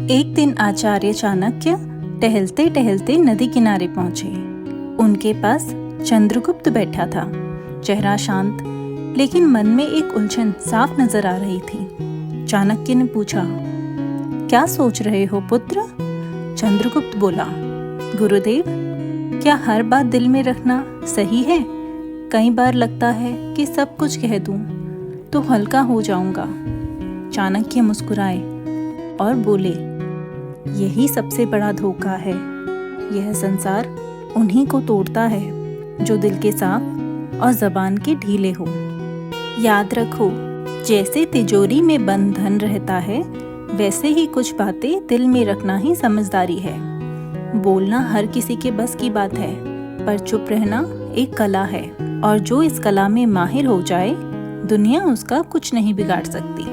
एक दिन आचार्य चाणक्य टहलते टहलते नदी किनारे पहुंचे। उनके पास चंद्रगुप्त बैठा था। चेहरा शांत, लेकिन मन में एक उलझन साफ नजर आ रही थी। चाणक्य ने पूछा, क्या सोच रहे हो पुत्र? चंद्रगुप्त बोला, गुरुदेव, क्या हर बात दिल में रखना सही है? कई बार लगता है कि सब कुछ कह दूं तो हल्का हो जाऊंगा। चाणक्य मुस्कुराए और बोले, यही सबसे बड़ा धोखा है। यह संसार उन्हीं को तोड़ता है जो दिल के साफ और जबान के ढीले हो। याद रखो, जैसे तिजोरी में बंद धन रहता है, वैसे ही कुछ बातें दिल में रखना ही समझदारी है। बोलना हर किसी के बस की बात है, पर चुप रहना एक कला है, और जो इस कला में माहिर हो जाए, दुनिया उसका कुछ नहीं बिगाड़ सकती।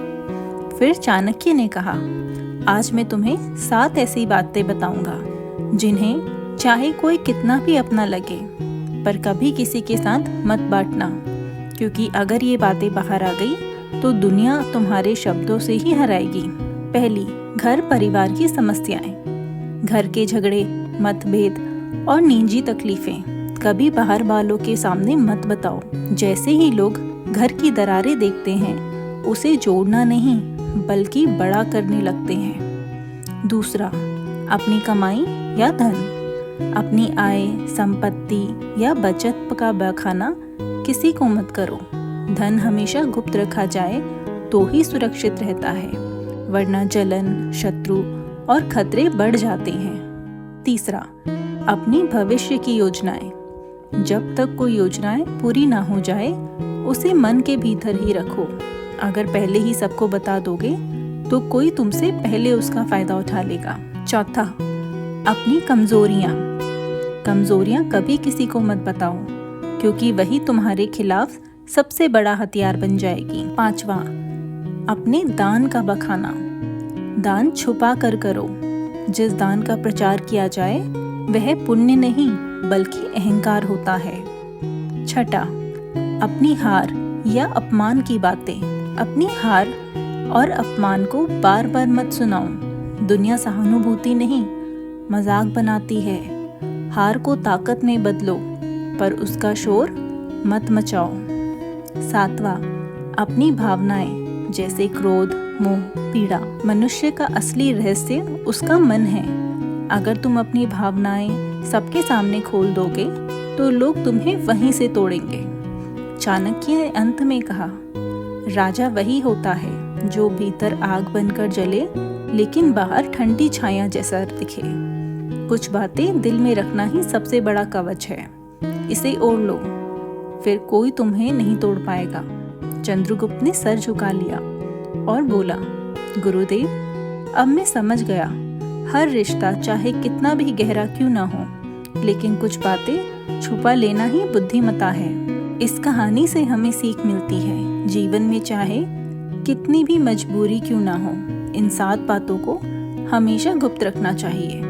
फिर चाणक्य ने कहा, आज मैं तुम्हें 7 ऐसी बातें बताऊंगा जिन्हें चाहे कोई कितना भी अपना लगे, पर कभी किसी के साथ मत बांटना, क्योंकि अगर ये बातें बाहर आ गई तो दुनिया तुम्हारे शब्दों से ही हराएगी। पहली, घर परिवार की समस्याएं। घर के झगड़े, मतभेद और निजी तकलीफें कभी बाहर वालों के सामने मत बताओ। जैसे ही लोग घर की दरारें देखते हैं, उसे जोड़ना नहीं बल्कि बड़ा करने लगते हैं। दूसरा, अपनी कमाई या धन, अपनी आय, संपत्ति या बचत का बखाना किसी को मत करो। धन हमेशा गुप्त रखा जाए तो ही सुरक्षित रहता है, वरना जलन, शत्रु और खतरे बढ़ जाते हैं। तीसरा, अपनी भविष्य की योजनाएं। जब तक कोई योजनाएं पूरी ना हो जाए, उसे मन के भीतर ही रखो। अगर पहले ही सबको बता दोगे तो कोई तुमसे पहले उसका फायदा उठा लेगा। चौथा, अपनी कमजोरियां कभी किसी को मत बताओ, क्योंकि वही तुम्हारे खिलाफ सबसे बड़ा हथियार बन जाएगी। पांचवा, अपने दान का बखाना। दान छुपा कर करो। जिस दान का प्रचार किया जाए वह पुण्य नहीं बल्कि अहंकार होता है। छठा, अपनी हार या अपमान की बातें। अपनी हार और अपमान को बार बार मत सुनाओ। दुनिया सहानुभूति नहीं, मजाक बनाती है। हार को ताकत में बदलो, पर उसका शोर मत मचाओ। सातवां, अपनी भावनाएं, जैसे क्रोध, मोह, पीड़ा। मनुष्य का असली रहस्य उसका मन है। अगर तुम अपनी भावनाएं सबके सामने खोल दोगे तो लोग तुम्हें वहीं से तोड़ेंगे। चाणक्य ने अंत में कहा, राजा वही होता है जो भीतर आग बनकर जले लेकिन बाहर ठंडी छाया जैसा दिखे। कुछ बातें दिल में रखना ही सबसे बड़ा कवच है। इसे ओढ़ लो, फिर कोई तुम्हें नहीं तोड़ पाएगा। चंद्रगुप्त ने सर झुका लिया और बोला, गुरुदेव, अब मैं समझ गया। हर रिश्ता चाहे कितना भी गहरा क्यों ना हो, लेकिन कुछ बातें छुपा लेना ही बुद्धिमता है। इस कहानी से हमें सीख मिलती है, जीवन में चाहे कितनी भी मजबूरी क्यों ना हो, इन 7 बातों को हमेशा गुप्त रखना चाहिए।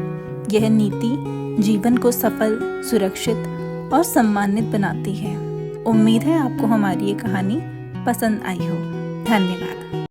यह नीति जीवन को सफल, सुरक्षित और सम्मानित बनाती है। उम्मीद है आपको हमारी ये कहानी पसंद आई हो। धन्यवाद।